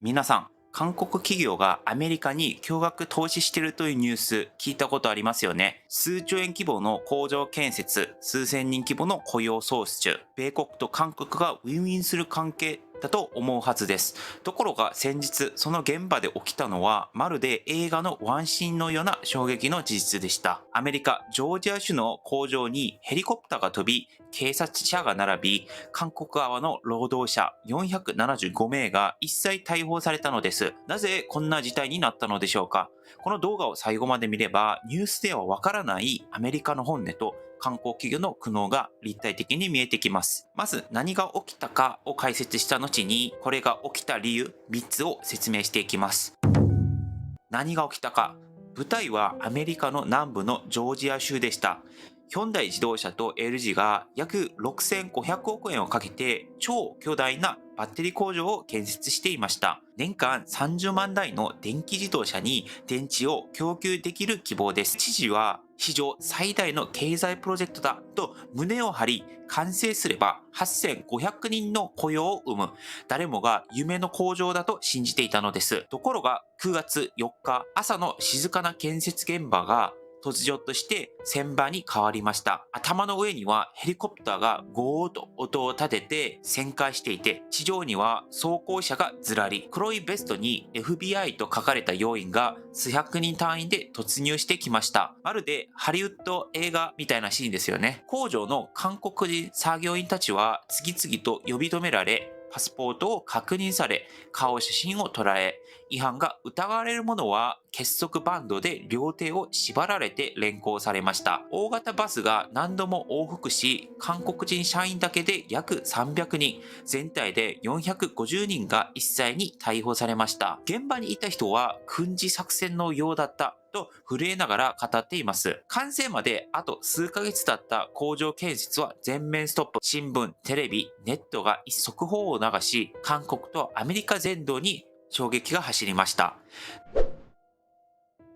皆さん、韓国企業がアメリカに巨額投資しているというニュース聞いたことありますよね。数兆円規模の工場建設、数千人規模の雇用創出、米国と韓国がウィンウィンする関係だと思うはずです。ところが先日、その現場で起きたのは、まるで映画のワンシーンのような衝撃の事実でした。アメリカ・ジョージア州の工場にヘリコプターが飛び、警察車が並び、韓国側の労働者475名が一切逮捕されたのです。なぜこんな事態になったのでしょうか。この動画を最後まで見れば、ニュースではわからないアメリカの本音と観光企業の苦悩が立体的に見えてきます。まず何が起きたかを解説した後に、これが起きた理由3つを説明していきます。何が起きたか。舞台はアメリカの南部のジョージア州でした。ヒョンダイ自動車と LG が約6500億円をかけて超巨大なバッテリー工場を建設していました。年間30万台の電気自動車に電池を供給できる希望です。知事は史上最大の経済プロジェクトだと胸を張り、完成すれば8500人の雇用を生む、誰もが夢の工場だと信じていたのです。ところが9月4日、朝の静かな建設現場が突如として旋場に変わりました。頭の上にはヘリコプターがゴーッと音を立てて旋回していて、地上には装甲車がずらり、黒いベストに FBI と書かれた要員が数百人単位で突入してきました。まるでハリウッド映画みたいなシーンですよね。工場の韓国人作業員たちは次々と呼び止められ、パスポートを確認され、顔写真を捉え、違反が疑われるものは結束バンドで両手を縛られて連行されました。大型バスが何度も往復し、韓国人社員だけで約300人、全体で450人が一斉に逮捕されました。現場にいた人は軍事作戦のようだったと震えながら語っています。完成まであと数ヶ月経った工場建設は全面ストップ。新聞、テレビ、ネットが一速報を流し、韓国とアメリカ全土に衝撃が走りました。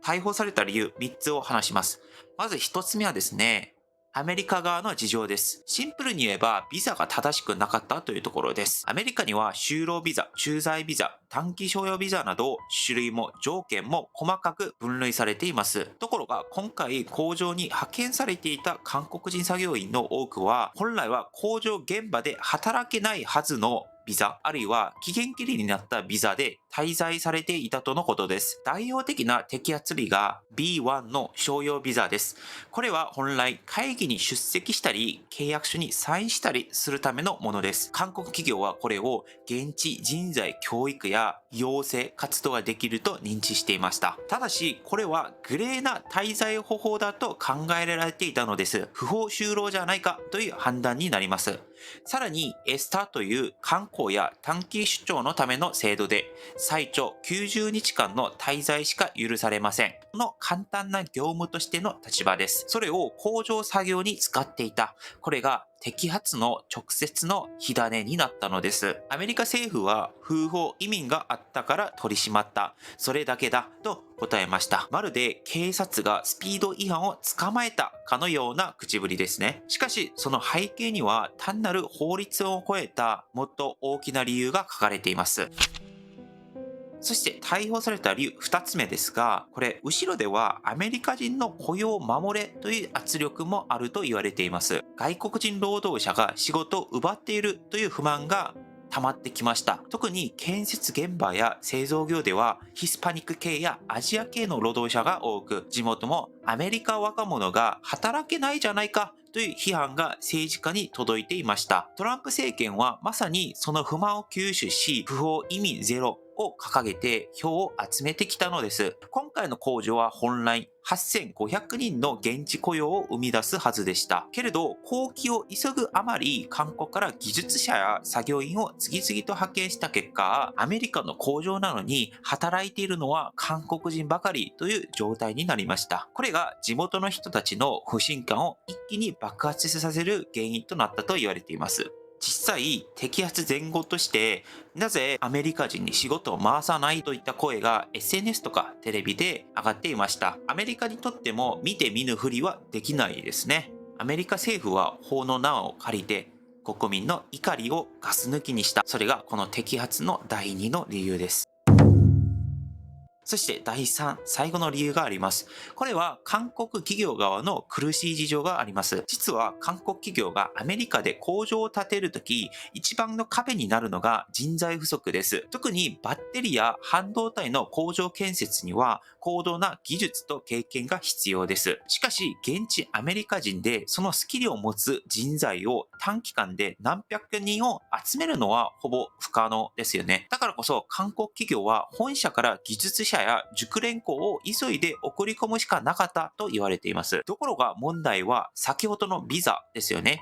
逮捕された理由3つを話します。まず1つ目はですね、アメリカ側の事情です。シンプルに言えば、ビザが正しくなかったというところです。アメリカには就労ビザ、駐在ビザ、短期商用ビザなど、種類も条件も細かく分類されています。ところが、今回工場に派遣されていた韓国人作業員の多くは、本来は工場現場で働けないはずのビザ、あるいは期限切れになったビザで滞在されていたとのことです。代表的な摘発日が B1 の商用ビザです。これは本来会議に出席したり、契約書にサインしたりするためのものです。韓国企業はこれを現地人材教育や養成活動ができると認知していました。ただし、これはグレーな滞在方法だと考えられていたのです。不法就労じゃないかという判断になります。さらに、エスターという観光や短期出張のための制度で、最長90日間の滞在しか許されません。この簡単な業務としての立場です。それを工場作業に使っていた。これが摘発の直接の火種になったのです。アメリカ政府は不法移民があったから取り締まった。それだけだと答えました。まるで警察がスピード違反を捕まえたかのような口ぶりですね。しかし、その背景には単なる法律を超えたもっと大きな理由が書かれています。そして逮捕された理由2つ目ですが、これ後ろではアメリカ人の雇用を守れという圧力もあると言われています。外国人労働者が仕事を奪っているという不満が溜まってきました。特に建設現場や製造業ではヒスパニック系やアジア系の労働者が多く、地元もアメリカ若者が働けないじゃないかという批判が政治家に届いていました。トランプ政権はまさにその不満を吸収し、不法移民ゼロを掲げて票を集めてきたのです。今回の工場は本来8500人の現地雇用を生み出すはずでした。けれど、工期を急ぐあまり、韓国から技術者や作業員を次々と派遣した結果、アメリカの工場なのに働いているのは韓国人ばかりという状態になりました。これが地元の人たちの不信感を一気に爆発させる原因となったと言われています。実際、摘発前後として、なぜアメリカ人に仕事を回さないといった声が SNS とかテレビで上がっていました。アメリカにとっても見て見ぬふりはできないですね。アメリカ政府は法の名を借りて国民の怒りをガス抜きにした。それがこの摘発の第二の理由です。そして第3、最後の理由があります。これは韓国企業側の苦しい事情があります。実は韓国企業がアメリカで工場を建てるとき、一番の壁になるのが人材不足です。特にバッテリーや半導体の工場建設には高度な技術と経験が必要です。しかし、現地アメリカ人でそのスキルを持つ人材を短期間で何百人を集めるのはほぼ不可能ですよね。だからこそ韓国企業は本社から技術者や熟練工を急いで送り込むしかなかったと言われています。ところが問題は先ほどのビザですよね。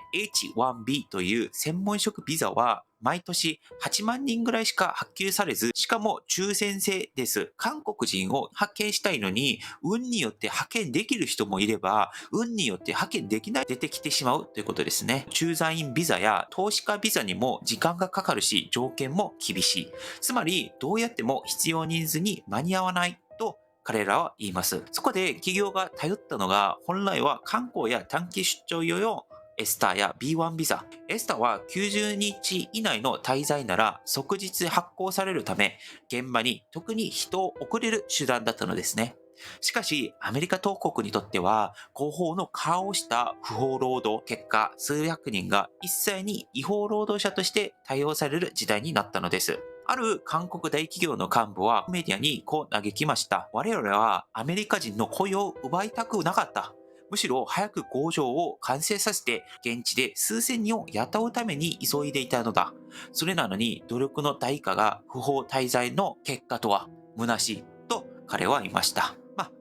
H1B という専門職ビザは毎年8万人ぐらいしか発給されず、しかも抽選制です。韓国人を派遣したいのに、運によって派遣できる人もいれば、運によって派遣できない出てきてしまうということですね。駐在員ビザや投資家ビザにも時間がかかるし、条件も厳しい。つまり、どうやっても必要人数に間に合わないと彼らは言います。そこで企業が頼ったのが、本来は観光や短期出張用のエスターや B1 ビザ。エスターは90日以内の滞在なら即日発行されるため、現場に特に人を送れる手段だったのですね。しかし、アメリカ当国にとっては、合法の顔をした不法労働、結果、数百人が一斉に違法労働者として対応される時代になったのです。ある韓国大企業の幹部はメディアにこう嘆きました。我々はアメリカ人の雇用を奪いたくなかった。むしろ早く工場を完成させて現地で数千人を雇うために急いでいたのだ。それなのに努力の対価が不法滞在の結果とは虚しいと彼は言いました。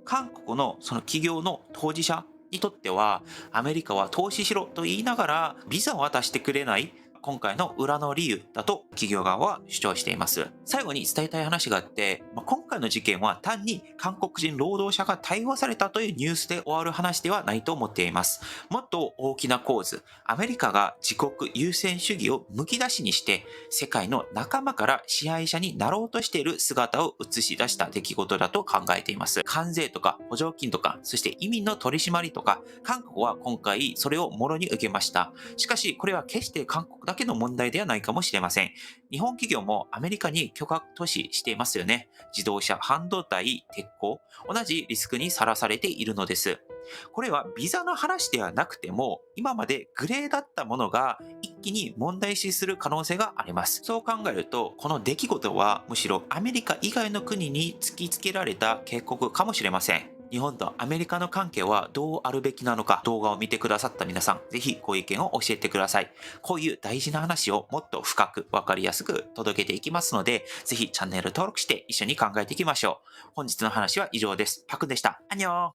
韓国のその企業の当事者にとってはアメリカは投資しろと言いながらビザを渡してくれない今回の裏の理由だと企業側は主張しています。最後に伝えたい話があって、今回の事件は単に韓国人労働者が逮捕されたというニュースで終わる話ではないと思っています。もっと大きな構図、アメリカが自国優先主義をむき出しにして、世界の仲間から支配者になろうとしている姿を映し出した出来事だと考えています。関税とか補助金とか、そして移民の取り締まりとか、韓国は今回それをもろに受けました。しかし、これは決して韓国だけの問題ではないかもしれません。日本企業もアメリカに巨額投資していますよね。自動車、半導体、鉄鋼、同じリスクにさらされているのです。これはビザの話ではなくても、今までグレーだったものが一気に問題視する可能性があります。そう考えると、この出来事はむしろアメリカ以外の国に突きつけられた警告かもしれません。日本とアメリカの関係はどうあるべきなのか、動画を見てくださった皆さん、ぜひご意見を教えてください。こういう大事な話をもっと深くわかりやすく届けていきますので、ぜひチャンネル登録して一緒に考えていきましょう。本日の話は以上です。パクでした。アンニョン。